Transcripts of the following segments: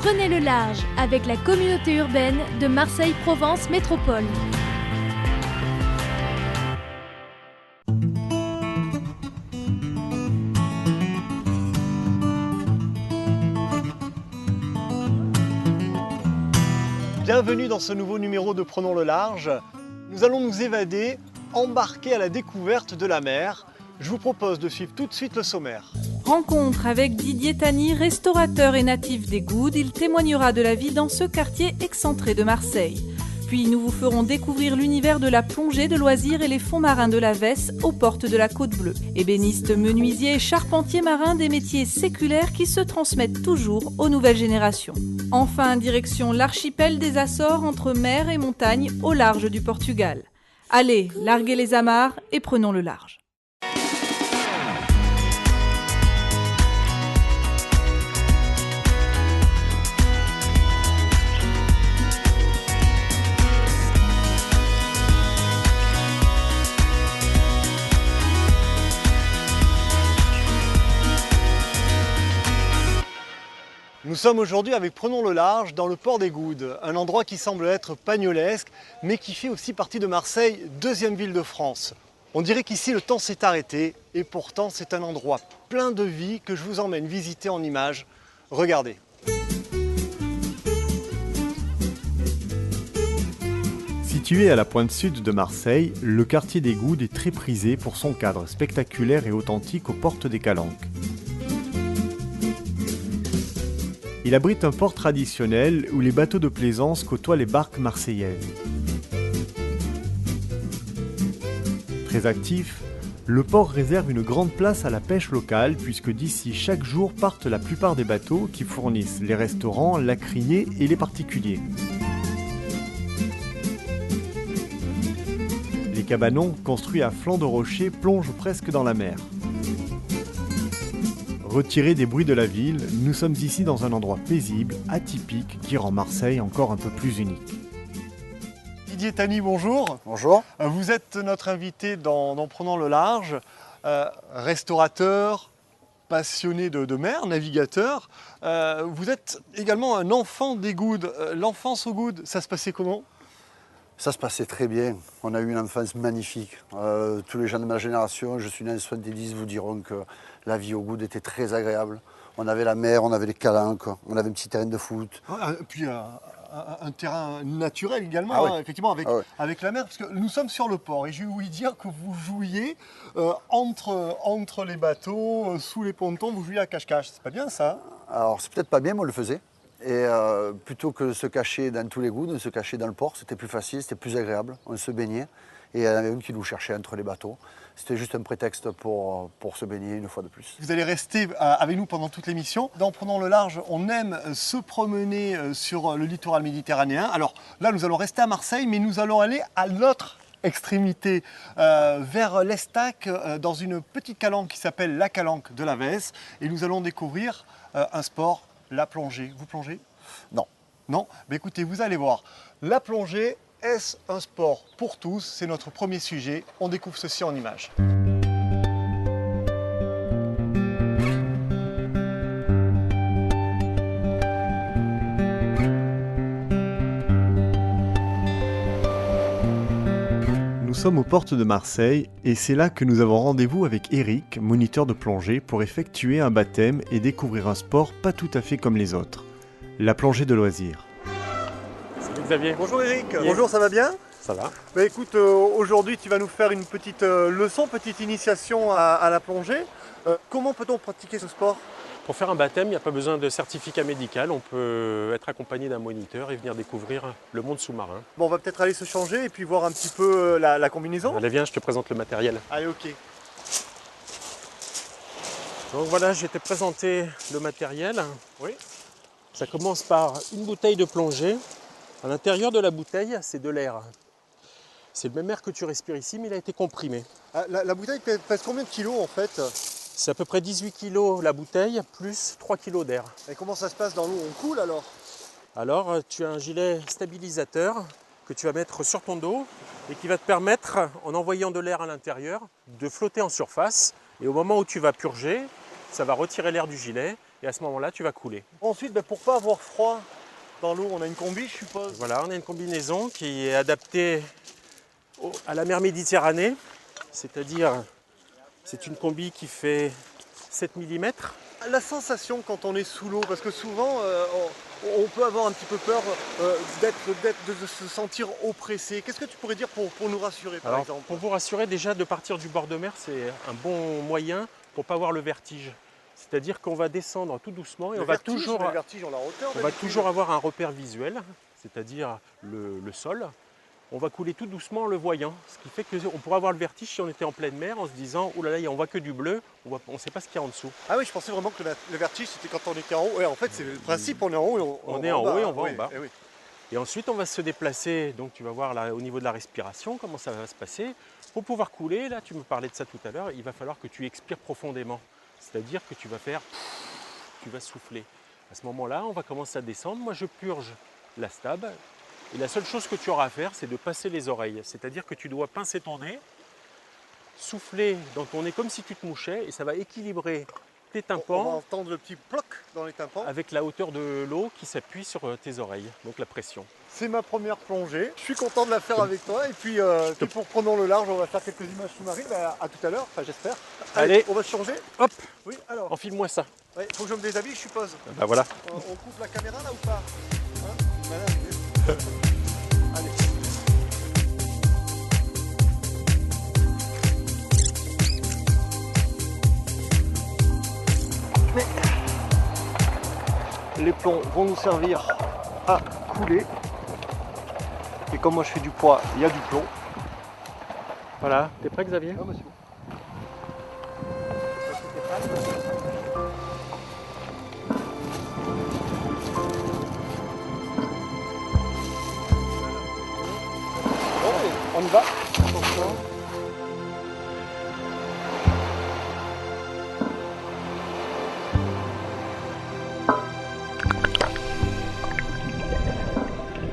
Prenez le large avec la communauté urbaine de Marseille-Provence Métropole. Bienvenue dans ce nouveau numéro de Prenons le large. Nous allons nous évader, embarquer à la découverte de la mer. Je vous propose de suivre tout de suite le sommaire. Rencontre avec Didier Tani, restaurateur et natif des Goudes. Il témoignera de la vie dans ce quartier excentré de Marseille. Puis nous vous ferons découvrir l'univers de la plongée de loisirs et les fonds marins de la Vesse aux portes de la Côte Bleue. Ébéniste, menuisier et charpentier marin, des métiers séculaires qui se transmettent toujours aux nouvelles générations. Enfin, direction l'archipel des Açores entre mer et montagne au large du Portugal. Allez, larguez les amarres et prenons le large. Nous sommes aujourd'hui avec Prenons le large dans le port des Goudes, un endroit qui semble être pagnolesque, mais qui fait aussi partie de Marseille, deuxième ville de France. On dirait qu'ici le temps s'est arrêté et pourtant c'est un endroit plein de vie que je vous emmène visiter en images. Regardez. Situé à la pointe sud de Marseille, le quartier des Goudes est très prisé pour son cadre spectaculaire et authentique aux portes des Calanques. Il abrite un port traditionnel où les bateaux de plaisance côtoient les barques marseillaises. Très actif, le port réserve une grande place à la pêche locale puisque d'ici chaque jour partent la plupart des bateaux qui fournissent les restaurants, la criée et les particuliers. Les cabanons, construits à flanc de rocher, plongent presque dans la mer. Retirés des bruits de la ville, nous sommes ici dans un endroit paisible, atypique, qui rend Marseille encore un peu plus unique. Didier Tani, bonjour. Bonjour. Vous êtes notre invité dans Prenons le large, restaurateur, passionné de mer, navigateur. Vous êtes également un enfant des Goudes. L'enfance aux Goudes, ça se passait comment ? Ça se passait très bien. On a eu une enfance magnifique. Tous les gens de ma génération, je suis né en 70, vous diront que la vie au Goudes était très agréable. On avait la mer, on avait les calanques, on avait un petit terrain de foot. Puis un terrain naturel également, Ah oui. effectivement, Ah oui. avec la mer, parce que nous sommes sur le port et je vais vous dire que vous jouiez entre les bateaux, sous les pontons, vous jouiez à cache-cache. C'est pas bien ça ? Alors c'est peut-être pas bien, mais on le faisait. Et plutôt que de se cacher dans tous les Goudes, on se cachait dans le port, c'était plus facile, c'était plus agréable, on se baignait. Et il y en avait une qui nous cherchait entre les bateaux. C'était juste un prétexte pour se baigner une fois de plus. Vous allez rester avec nous pendant toute l'émission. Dans Prenons le large, on aime se promener sur le littoral méditerranéen. Alors là, nous allons rester à Marseille, mais nous allons aller à l'autre extrémité, vers l'Estac, dans une petite calanque qui s'appelle la calanque de la Vesse. Et nous allons découvrir un sport, la plongée. Vous plongez ? Non. Non ? Mais écoutez, vous allez voir. La plongée, est-ce un sport pour tous ? C'est notre premier sujet. On découvre ceci en images. Nous sommes aux portes de Marseille et c'est là que nous avons rendez-vous avec Eric, moniteur de plongée, pour effectuer un baptême et découvrir un sport pas tout à fait comme les autres, la plongée de loisirs. Salut Xavier. Bonjour Eric, Yes. Bonjour, ça va bien ? Ça va. Bah écoute, aujourd'hui tu vas nous faire une petite leçon, petite initiation à la plongée. Comment peut-on pratiquer ce sport ? Pour faire un baptême, il n'y a pas besoin de certificat médical. On peut être accompagné d'un moniteur et venir découvrir le monde sous-marin. Bon, on va peut-être aller se changer et puis voir un petit peu la combinaison. Allez, viens, je te présente le matériel. Allez, ok. Donc voilà, je vais te présenter le matériel. Oui. Ça commence par une bouteille de plongée. À l'intérieur de la bouteille, c'est de l'air. C'est le même air que tu respires ici, mais il a été comprimé. La bouteille pèse combien de kilos en fait ? C'est à peu près 18 kg la bouteille, plus 3 kg d'air. Et comment ça se passe dans l'eau ? On coule alors ? Alors, tu as un gilet stabilisateur que tu vas mettre sur ton dos et qui va te permettre, en envoyant de l'air à l'intérieur, de flotter en surface. Et au moment où tu vas purger, ça va retirer l'air du gilet et à ce moment-là, tu vas couler. Ensuite, pour ne pas avoir froid dans l'eau, on a une combi, je suppose. Voilà, on a une combinaison qui est adaptée à la mer Méditerranée, c'est-à-dire c'est une combi qui fait 7 mm. La sensation quand on est sous l'eau, parce que souvent on peut avoir un petit peu peur de se sentir oppressé. Qu'est-ce que tu pourrais dire pour nous rassurer par exemple? Pour vous rassurer, déjà de partir du bord de mer, c'est un bon moyen pour ne pas avoir le vertige. C'est-à-dire qu'on va descendre tout doucement et on va toujours avoir un repère visuel, c'est-à-dire le sol. On va couler tout doucement en le voyant, ce qui fait qu'on pourra avoir le vertige si on était en pleine mer en se disant « Oh là là, on voit que du bleu, on ne sait pas ce qu'il y a en dessous ». Ah oui, je pensais vraiment que le vertige c'était quand on était en haut. Ouais, en fait, c'est le principe, on est en haut et on est en haut et on va en bas. Oui. Et ensuite, on va se déplacer, donc tu vas voir là au niveau de la respiration, comment ça va se passer. Pour pouvoir couler, là tu me parlais de ça tout à l'heure, il va falloir que tu expires profondément. C'est-à-dire que tu vas souffler. À ce moment-là, on va commencer à descendre. Moi, je purge la stab. Et la seule chose que tu auras à faire, c'est de passer les oreilles. C'est-à-dire que tu dois pincer ton nez, souffler dans ton nez comme si tu te mouchais, et ça va équilibrer tes tympans. On va entendre le petit ploc dans les tympans. Avec la hauteur de l'eau qui s'appuie sur tes oreilles, donc la pression. C'est ma première plongée. Je suis content de la faire avec toi. Et puis, pour Prenons le large, on va faire quelques images sous-marines. À tout à l'heure, enfin j'espère. Allez, on va se changer. Hop, oui, alors. Enfile-moi ça. Ouais, faut que je me déshabille, je suppose. Bah voilà. On coupe la caméra là ou pas, hein? Voilà. Allez. Mais les plombs vont nous servir à couler. Et comme moi je fais du poids, il y a du plomb. Voilà, t'es prêt Xavier? Ah, monsieur. On y va. Attention.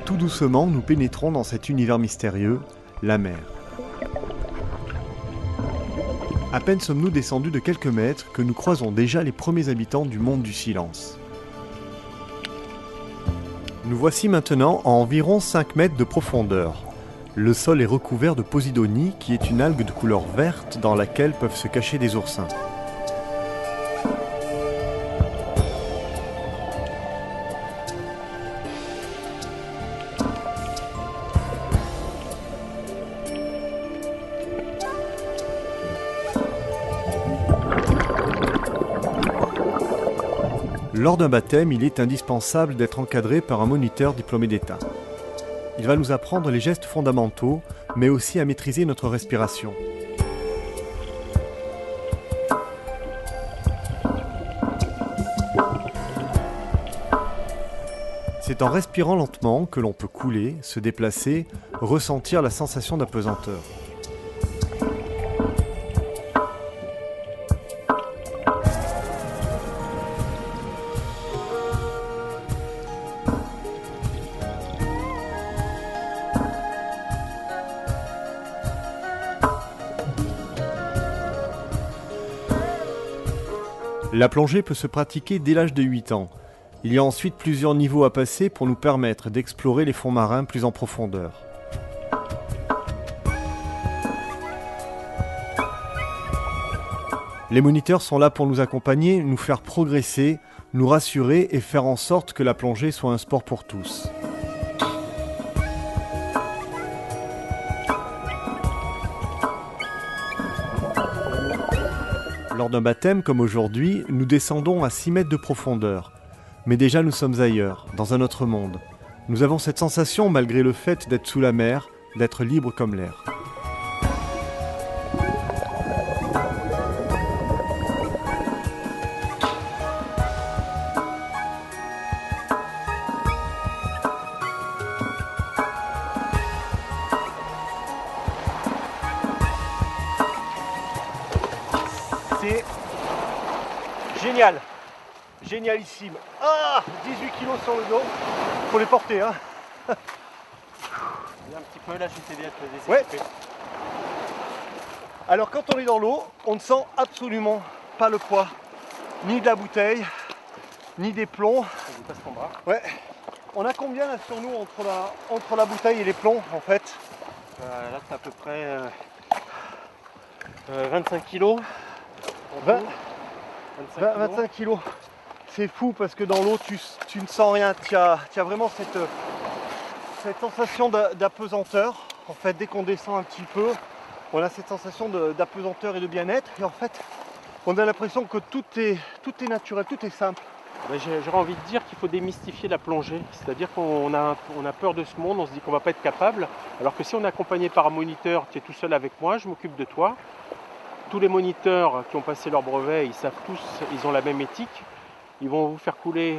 Tout doucement, nous pénétrons dans cet univers mystérieux, la mer. À peine sommes-nous descendus de quelques mètres que nous croisons déjà les premiers habitants du monde du silence. Nous voici maintenant à environ 5 mètres de profondeur. Le sol est recouvert de posidonie, qui est une algue de couleur verte dans laquelle peuvent se cacher des oursins. Lors d'un baptême, il est indispensable d'être encadré par un moniteur diplômé d'État. Il va nous apprendre les gestes fondamentaux, mais aussi à maîtriser notre respiration. C'est en respirant lentement que l'on peut couler, se déplacer, ressentir la sensation d'apesanteur. La plongée peut se pratiquer dès l'âge de 8 ans. Il y a ensuite plusieurs niveaux à passer pour nous permettre d'explorer les fonds marins plus en profondeur. Les moniteurs sont là pour nous accompagner, nous faire progresser, nous rassurer et faire en sorte que la plongée soit un sport pour tous. Lors d'un baptême comme aujourd'hui, nous descendons à 6 mètres de profondeur. Mais déjà nous sommes ailleurs, dans un autre monde. Nous avons cette sensation, malgré le fait d'être sous la mer, d'être libre comme l'air. C'est génial, génialissime. Ah, 18 kilos sur le dos, faut les porter, hein. Un petit peu là, je sais bien te ouais. Alors quand on est dans l'eau, on ne sent absolument pas le poids, ni de la bouteille, ni des plombs. Vas-y, passe ton bras. Ouais. On a combien là sur nous entre la bouteille et les plombs en fait? Là, c'est à peu près 25 kilos. 20, 25 25 kilos. C'est fou parce que dans l'eau, tu ne sens rien. Tu as vraiment cette sensation d'apesanteur. En fait, dès qu'on descend un petit peu, on a cette sensation d'apesanteur et de bien-être. Et en fait, on a l'impression que tout est naturel, tout est simple. J'aurais envie de dire qu'il faut démystifier la plongée. C'est-à-dire qu'on a peur de ce monde, on se dit qu'on ne va pas être capable. Alors que si on est accompagné par un moniteur, tu es tout seul avec moi, je m'occupe de toi. Tous les moniteurs qui ont passé leur brevet, ils savent tous, ils ont la même éthique. Ils vont vous faire couler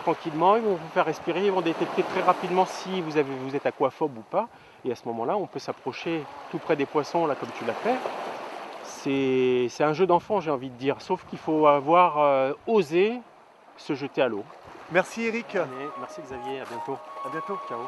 tranquillement, ils vont vous faire respirer, ils vont détecter très rapidement si vous êtes aquaphobe ou pas. Et à ce moment-là, on peut s'approcher tout près des poissons, là, comme tu l'as fait. C'est un jeu d'enfant, j'ai envie de dire. Sauf qu'il faut avoir osé se jeter à l'eau. Merci Eric. Allez, merci Xavier, à bientôt. À bientôt. Ciao.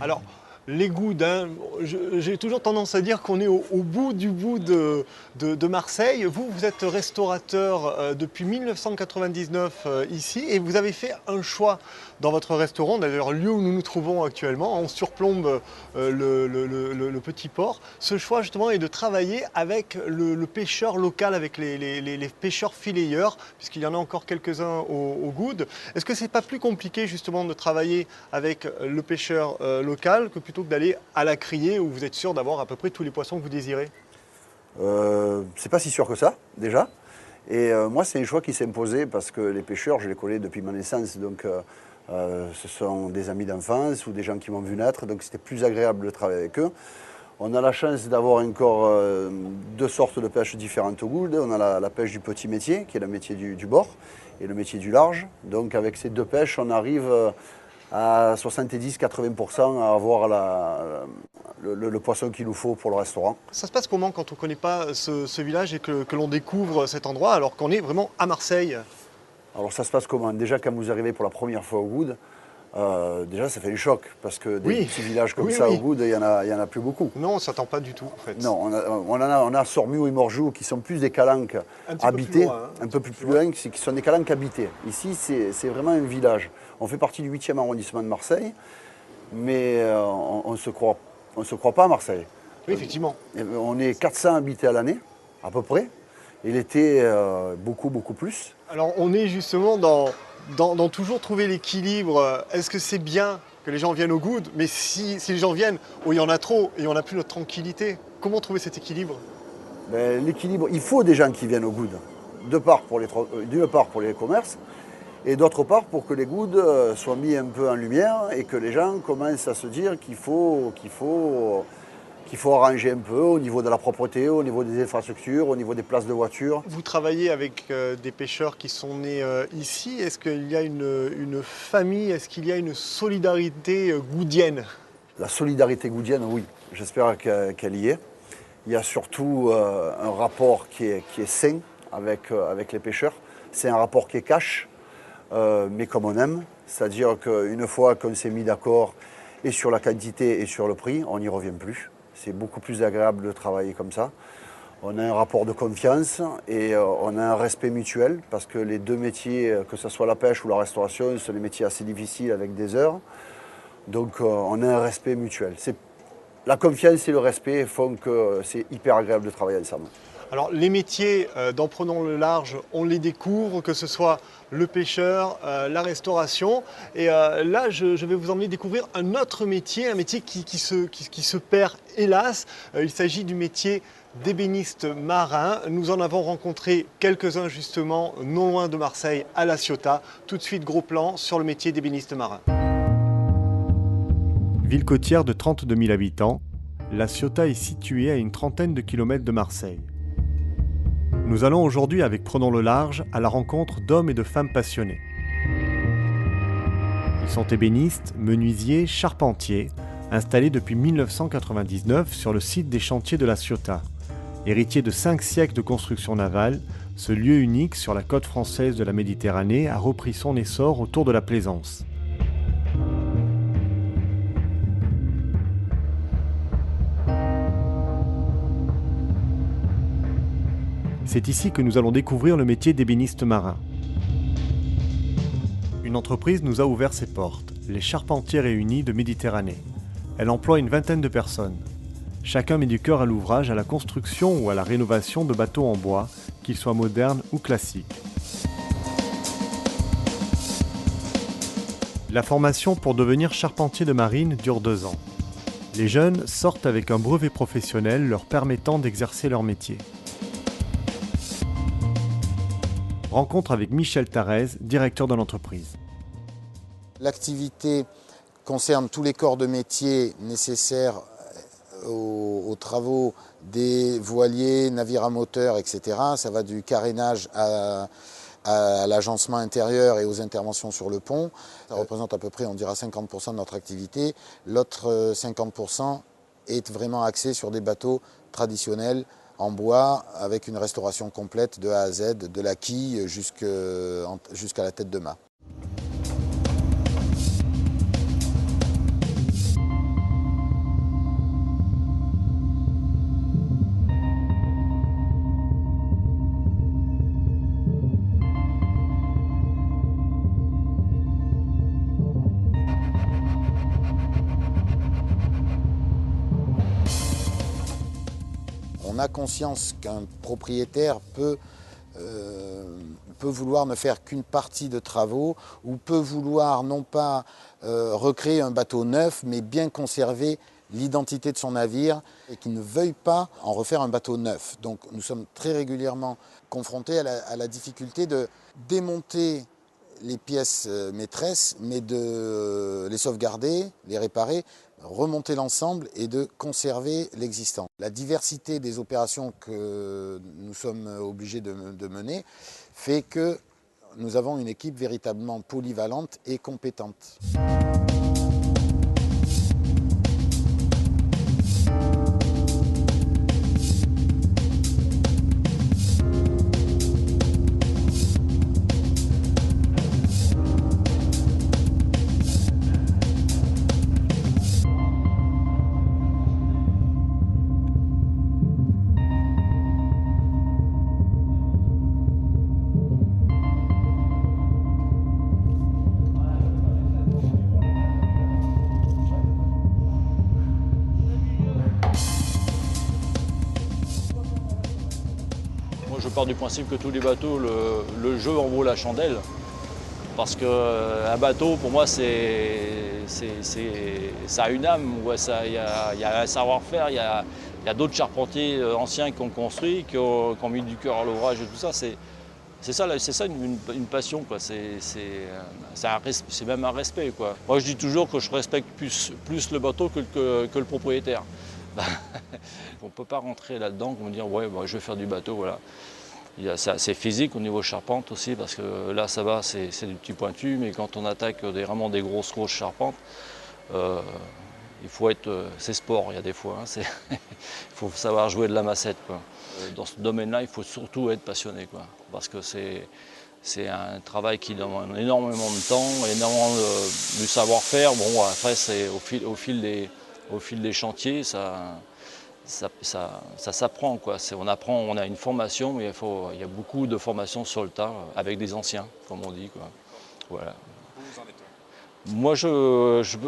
Alors, les goudes, hein, j'ai toujours tendance à dire qu'on est au bout du bout de Marseille. Vous êtes restaurateur depuis 1999 ici et vous avez fait un choix dans votre restaurant, d'ailleurs lieu où nous nous trouvons actuellement. On surplombe le petit port. Ce choix justement est de travailler avec le pêcheur local, avec les pêcheurs fileyeurs, puisqu'il y en a encore quelques-uns au Goude. Est-ce que c'est pas plus compliqué justement de travailler avec le pêcheur local que plutôt que d'aller à la criée où vous êtes sûr d'avoir à peu près tous les poissons que vous désirez? C'est pas si sûr que ça, déjà. Et moi, c'est un choix qui s'est imposé parce que les pêcheurs, je les connais depuis ma naissance. Donc, ce sont des amis d'enfance ou des gens qui m'ont vu naître. Donc, c'était plus agréable de travailler avec eux. On a la chance d'avoir encore deux sortes de pêche différentes au Goude. On a la pêche du petit métier, qui est le métier du bord, et le métier du large. Donc, avec ces deux pêches, on arrive à 70-80% à avoir le poisson qu'il nous faut pour le restaurant. Ça se passe comment quand on ne connaît pas ce village et que l'on découvre cet endroit alors qu'on est vraiment à Marseille? Alors ça se passe comment? Déjà quand vous arrivez pour la première fois au Goude, déjà ça fait un choc parce que des petits villages comme ça au Goude, il y en a plus beaucoup. Non, on ne s'attend pas du tout en fait. Non, on a Sormiou et Morjou qui sont plus des calanques habités, un peu plus loin, qui sont des calanques habités. Ici c'est vraiment un village. On fait partie du 8e arrondissement de Marseille, mais on ne se croit pas à Marseille. Oui, effectivement. On est 400 habités à l'année, à peu près. Et l'été, beaucoup plus. Alors on est justement dans toujours trouver l'équilibre. Est-ce que c'est bien que les gens viennent au Goude? Mais si les gens viennent où il y en a trop et on n'a plus notre tranquillité, comment trouver cet équilibre? L'équilibre, il faut des gens qui viennent au Goude. D'une part pour les commerces, et d'autre part pour que les Goudes soient mis un peu en lumière et que les gens commencent à se dire qu'il faut arranger un peu au niveau de la propreté, au niveau des infrastructures, au niveau des places de voiture. Vous travaillez avec des pêcheurs qui sont nés ici. Est-ce qu'il y a une famille, est-ce qu'il y a une solidarité goudienne? La solidarité goudienne, oui, j'espère qu'elle y est. Il y a surtout un rapport qui est sain avec les pêcheurs. C'est un rapport qui est cash, mais comme on aime. C'est-à-dire qu'une fois qu'on s'est mis d'accord et sur la quantité et sur le prix, on n'y revient plus. C'est beaucoup plus agréable de travailler comme ça. On a un rapport de confiance et on a un respect mutuel parce que les deux métiers, que ce soit la pêche ou la restauration, sont des métiers assez difficiles avec des heures. Donc on a un respect mutuel. La confiance et le respect font que c'est hyper agréable de travailler ensemble. Alors les métiers d'en prenant le large, on les découvre, que ce soit le pêcheur, la restauration. Et là, je vais vous emmener découvrir un autre métier, un métier qui se perd hélas. Il s'agit du métier d'ébéniste marin. Nous en avons rencontré quelques-uns justement non loin de Marseille, à La Ciotat. Tout de suite, gros plan sur le métier d'ébéniste marin. Ville côtière de 32 000 habitants, La Ciotat est située à une trentaine de kilomètres de Marseille. Nous allons aujourd'hui avec Prenons le large à la rencontre d'hommes et de femmes passionnés. Ils sont ébénistes, menuisiers, charpentiers, installés depuis 1999 sur le site des chantiers de La Ciotat. Héritier de 5 siècles de construction navale, ce lieu unique sur la côte française de la Méditerranée a repris son essor autour de la plaisance. C'est ici que nous allons découvrir le métier d'ébéniste marin. Une entreprise nous a ouvert ses portes, les Charpentiers Réunis de Méditerranée. Elle emploie une vingtaine de personnes. Chacun met du cœur à l'ouvrage, à la construction ou à la rénovation de bateaux en bois, qu'ils soient modernes ou classiques. La formation pour devenir charpentier de marine dure 2 ans. Les jeunes sortent avec un brevet professionnel leur permettant d'exercer leur métier. Rencontre avec Michel Tarez, directeur de l'entreprise. L'activité concerne tous les corps de métier nécessaires aux travaux des voiliers, navires à moteur, etc. Ça va du carénage à l'agencement intérieur et aux interventions sur le pont. Ça représente à peu près, on dira, 50% de notre activité. L'autre 50% est vraiment axé sur des bateaux traditionnels en bois avec une restauration complète de A à Z, de la quille jusqu'à la tête de mât. On a conscience qu'un propriétaire peut vouloir ne faire qu'une partie de travaux ou peut vouloir non pas recréer un bateau neuf, mais bien conserver l'identité de son navire et qu'il ne veuille pas en refaire un bateau neuf. Donc nous sommes très régulièrement confrontés à la difficulté de démonter les pièces maîtresses, mais de les sauvegarder, les réparer, remonter l'ensemble et de conserver l'existant. La diversité des opérations que nous sommes obligés de mener fait que nous avons une équipe véritablement polyvalente et compétente. Je pars du principe que tous les bateaux, le jeu en vaut la chandelle. Parce qu'un bateau, pour moi, ça a une âme. Il y a un savoir-faire, il y a d'autres charpentiers anciens qui ont construit, qui ont mis du cœur à l'ouvrage et tout ça. C'est ça une passion, quoi. C'est même un respect, quoi. Moi, je dis toujours que je respecte plus le bateau que le propriétaire. On ne peut pas rentrer là-dedans et dire ouais, je vais faire du bateau, voilà. C'est assez physique au niveau charpente aussi, parce que là ça va, c'est du petit pointu, mais quand on attaque vraiment des grosses charpentes, il faut être. C'est sport, il y a des fois. Il faut savoir jouer de la massette, quoi. Dans ce domaine-là, il faut surtout être passionné, quoi, parce que c'est un travail qui demande énormément de temps, énormément de savoir-faire. Bon, après, c'est au fil des chantiers, ça s'apprend, quoi. On apprend, on a une formation, mais il y a beaucoup de formations sur le tas avec des anciens, comme on dit, quoi. Voilà. Vous en êtes? Moi,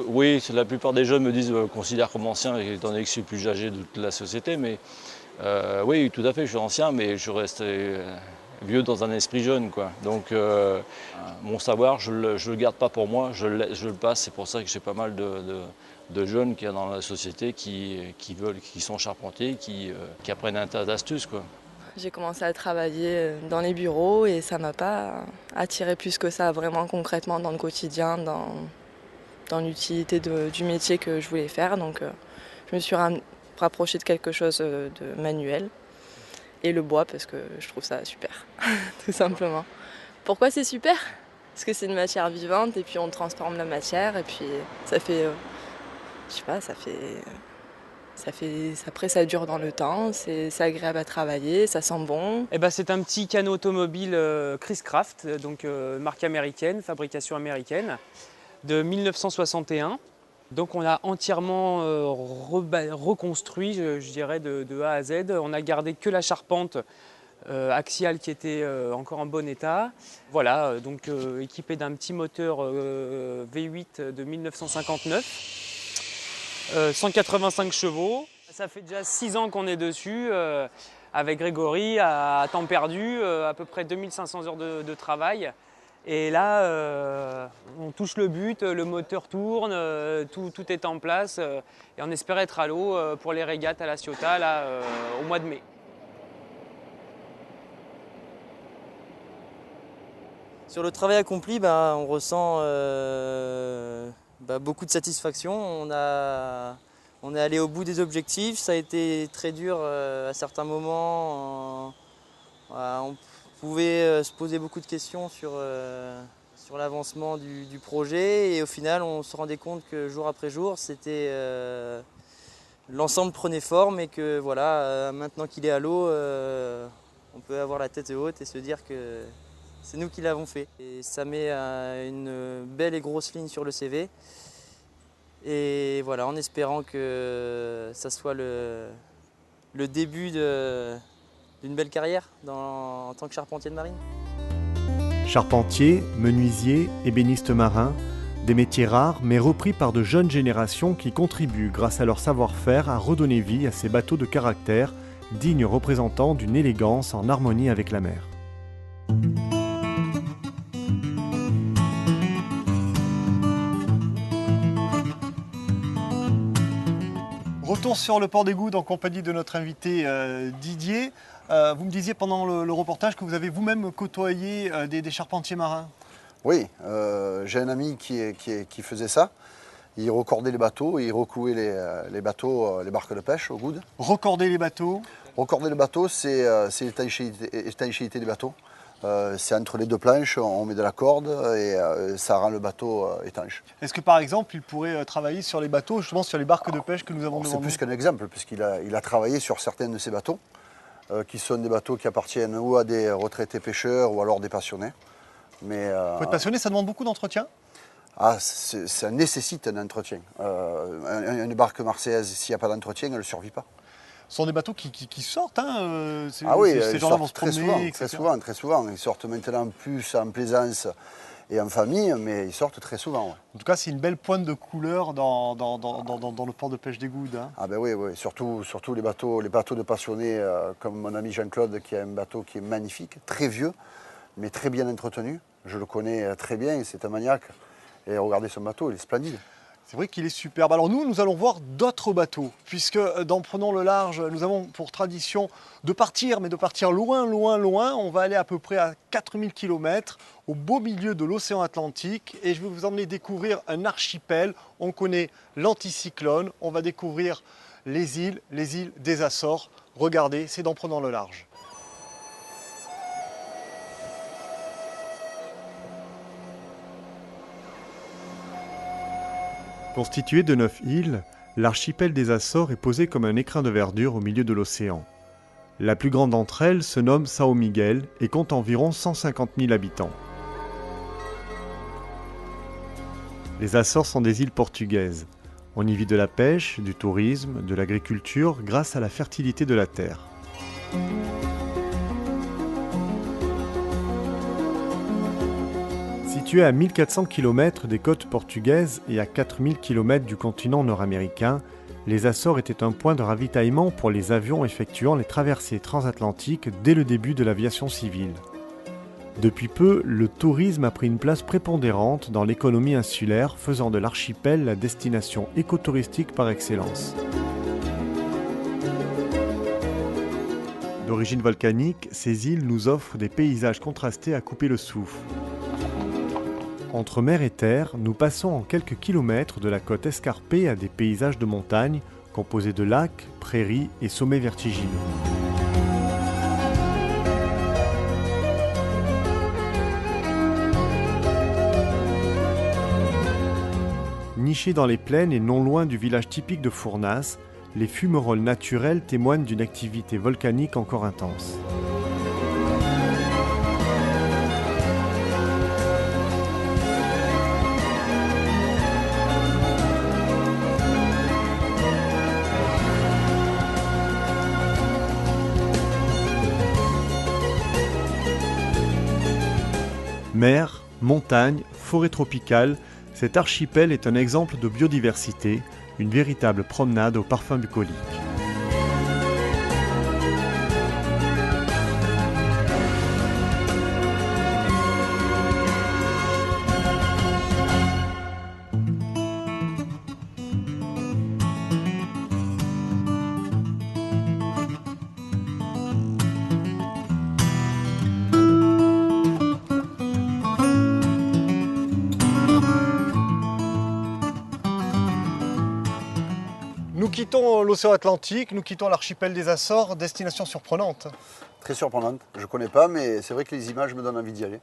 oui, la plupart des jeunes me considèrent comme ancien, étant donné que je suis plus âgé de toute la société, mais oui, tout à fait, je suis ancien, mais je reste vieux dans un esprit jeune, quoi. Donc, mon savoir, je le garde pas pour moi, je le passe. C'est pour ça que j'ai pas mal de jeunes qui sont dans la société qui sont charpentiers, qui apprennent un tas d'astuces, quoi. J'ai commencé à travailler dans les bureaux et ça ne m'a pas attiré plus que ça, vraiment concrètement dans le quotidien, dans l'utilité du métier que je voulais faire. Donc je me suis rapprochée de quelque chose de manuel et le bois parce que je trouve ça super, tout simplement. Pourquoi c'est super? Parce que c'est une matière vivante et puis on transforme la matière et puis ça fait, je sais pas, ça Après, ça dure dans le temps, c'est agréable à travailler, ça sent bon. Eh ben, c'est un petit canot automobile Chris Craft, donc marque américaine, fabrication américaine, de 1961. Donc on a entièrement reconstruit, je dirais, de A à Z. On a gardé que la charpente axiale qui était encore en bon état. Voilà, donc équipé d'un petit moteur V8 de 1959. 185 chevaux. Ça fait déjà 6 ans qu'on est dessus avec Grégory à temps perdu, à peu près 2500 heures de travail. Et là, on touche le but, le moteur tourne, tout est en place et on espère être à l'eau pour les régates à La Ciotat là, au mois de mai. Sur le travail accompli, on ressent beaucoup de satisfaction. On est allé au bout des objectifs. Ça a été très dur à certains moments. On pouvait se poser beaucoup de questions sur l'avancement du projet. Et au final, on se rendait compte que jour après jour, l'ensemble prenait forme et que voilà, maintenant qu'il est à l'eau, on peut avoir la tête haute et se dire que c'est nous qui l'avons fait. Et ça met une belle et grosse ligne sur le CV. Et voilà, en espérant que ça soit le début d'une belle carrière en tant que charpentier de marine. Charpentier, menuisier, ébéniste marin, des métiers rares mais repris par de jeunes générations qui contribuent grâce à leur savoir-faire à redonner vie à ces bateaux de caractère, dignes représentants d'une élégance en harmonie avec la mer. Retour sur le port des Goudes en compagnie de notre invité Didier. Vous me disiez pendant le reportage que vous avez vous-même côtoyé des charpentiers marins. Oui, j'ai un ami qui faisait ça. Il recordait les bateaux, il reclouait les bateaux, les barques de pêche au Goudes. Recorder les bateaux? Recorder les bateaux, c'est l'étanchéité des bateaux. C'est entre les deux planches, on met de la corde et ça rend le bateau étanche. Est-ce que par exemple, il pourrait travailler sur les bateaux, justement sur les barques de pêche que nous avons devant nous? C'est plus qu'un exemple, puisqu'il a travaillé sur certains de ces bateaux, qui sont des bateaux qui appartiennent ou à des retraités pêcheurs ou alors des passionnés. Mais, faut être passionné, ça demande beaucoup d'entretien? Ça nécessite un entretien. Une barque marseillaise, s'il n'y a pas d'entretien, elle ne survit pas. Ce sont des bateaux qui sortent, hein, ces gens-là vont se promener, très souvent. Ils sortent maintenant plus en plaisance et en famille, mais ils sortent très souvent. Ouais. En tout cas, c'est une belle pointe de couleur dans le port de pêche des Goudes. Hein. Ah ben oui, surtout les bateaux de passionnés, comme mon ami Jean-Claude, qui a un bateau qui est magnifique, très vieux, mais très bien entretenu. Je le connais très bien, c'est un maniaque. Et regardez son bateau, il est splendide. C'est vrai qu'il est superbe. Alors nous allons voir d'autres bateaux, puisque dans Prenons le large, nous avons pour tradition de partir, mais de partir loin, loin, loin. On va aller à peu près à 4000 km, au beau milieu de l'océan Atlantique, et je vais vous emmener découvrir un archipel. On connaît l'anticyclone, on va découvrir les îles des Açores. Regardez, c'est dans Prenons le large. Constitué de 9 îles, l'archipel des Açores est posé comme un écrin de verdure au milieu de l'océan. La plus grande d'entre elles se nomme São Miguel et compte environ 150 000 habitants. Les Açores sont des îles portugaises. On y vit de la pêche, du tourisme, de l'agriculture grâce à la fertilité de la terre. Situé à 1400 km des côtes portugaises et à 4000 km du continent nord-américain, les Açores étaient un point de ravitaillement pour les avions effectuant les traversées transatlantiques dès le début de l'aviation civile. Depuis peu, le tourisme a pris une place prépondérante dans l'économie insulaire, faisant de l'archipel la destination écotouristique par excellence. D'origine volcanique, ces îles nous offrent des paysages contrastés à couper le souffle. Entre mer et terre, nous passons en quelques kilomètres de la côte escarpée à des paysages de montagne composés de lacs, prairies et sommets vertigineux. Nichés dans les plaines et non loin du village typique de Fournas, les fumerolles naturelles témoignent d'une activité volcanique encore intense. Mer, montagne, forêt tropicale, cet archipel est un exemple de biodiversité, une véritable promenade au parfum bucolique. Nous quittons l'océan Atlantique, nous quittons l'archipel des Açores, destination surprenante. Très surprenante. Je ne connais pas, mais c'est vrai que les images me donnent envie d'y aller.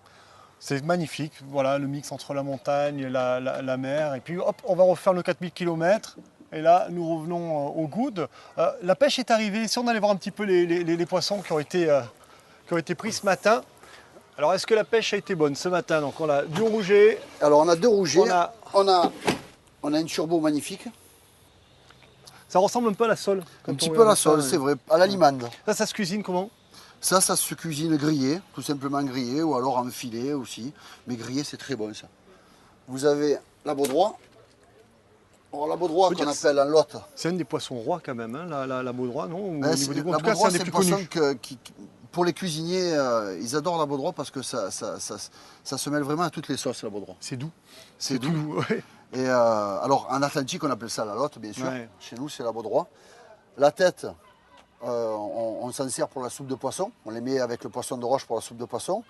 C'est magnifique, voilà le mix entre la montagne, la mer, et puis hop, on va refaire nos 4000 km. Et là, nous revenons au Goudes. La pêche est arrivée, si on allait voir un petit peu les poissons qui ont été pris ce matin. Alors, est-ce que la pêche a été bonne ce matin? Donc, on a du rouget. Alors, on a deux rougets, on a une turbo magnifique. Ça ressemble un peu à la sole. Un petit peu à la sole, c'est vrai, à la limande. Ça se cuisine comment? Ça se cuisine grillé, tout simplement grillé, ou alors en filet aussi. Mais grillé, c'est très bon ça. Vous avez la baudroie. Alors, la baudroie qu'on appelle en Lot. C'est un des poissons rois quand même, hein, la baudroie, non? La baudroie, c'est un poisson qui, pour les cuisiniers, ils adorent la baudroie parce que ça se mêle vraiment à toutes les sauces, la baudroie. C'est doux. C'est doux. Ouais. Et alors, en Atlantique, on appelle ça la lotte, bien sûr. Ouais. Chez nous, c'est la baudroie. La tête, on s'en sert pour la soupe de poisson. On les met avec le poisson de roche pour la soupe de poisson.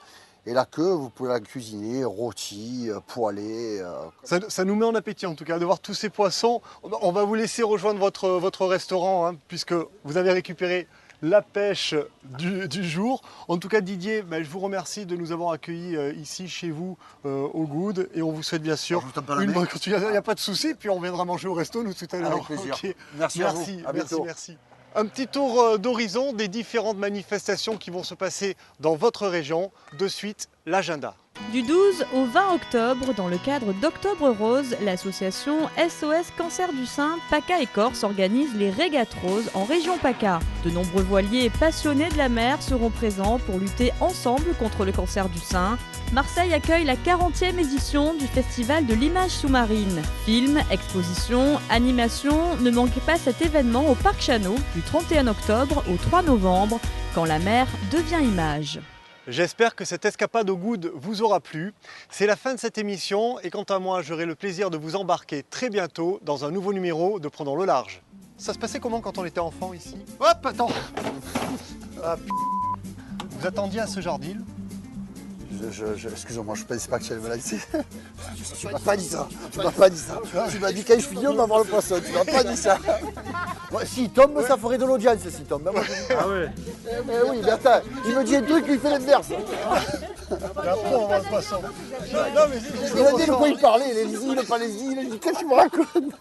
Et la queue, vous pouvez la cuisiner, rôtie, poêlée. Ça nous met en appétit, en tout cas, de voir tous ces poissons. On va vous laisser rejoindre votre restaurant, hein, puisque vous avez récupéré la pêche du jour. En tout cas, Didier, je vous remercie de nous avoir accueillis ici, chez vous, au Goudes. Et on vous souhaite bien sûr une bonne continuation. Il n'y a pas de souci. Puis on viendra manger au resto, nous, tout à l'heure. Avec plaisir. Okay. Merci à vous. À bientôt. Merci. Un petit tour d'horizon des différentes manifestations qui vont se passer dans votre région. De suite, l'agenda. Du 12 au 20 octobre, dans le cadre d'Octobre Rose, l'association SOS Cancer du Sein, PACA et Corse organise les régates roses en région PACA. De nombreux voiliers passionnés de la mer seront présents pour lutter ensemble contre le cancer du sein. Marseille accueille la 40e édition du Festival de l'image sous-marine. Films, expositions, animations, ne manquez pas cet événement au Parc Chano du 31 octobre au 3 novembre, quand la mer devient image. J'espère que cette escapade au Goudes vous aura plu. C'est la fin de cette émission et quant à moi, j'aurai le plaisir de vous embarquer très bientôt dans un nouveau numéro de Prenons le large. Ça se passait comment quand on était enfant ici? Hop, attends. Vous attendiez à ce jardin? Excusez-moi, je ne pensais pas que tu allais me laisser. Tu m'as pas dit ça. Tu m'as pas dit ça. Tu m'as dit quand je finis, on va voir le poisson. Tu m'as pas dit ça. S'il tombe, ça ferait de l'audience s'il tombe. Ah ouais. Oui, mais attends, il me dit un truc, il fait l'inverse. Après, on va voir le poisson. Il a dit de quoi il parlait, les îles, pas les îles. Il dit qu'est-ce que tu me racontes?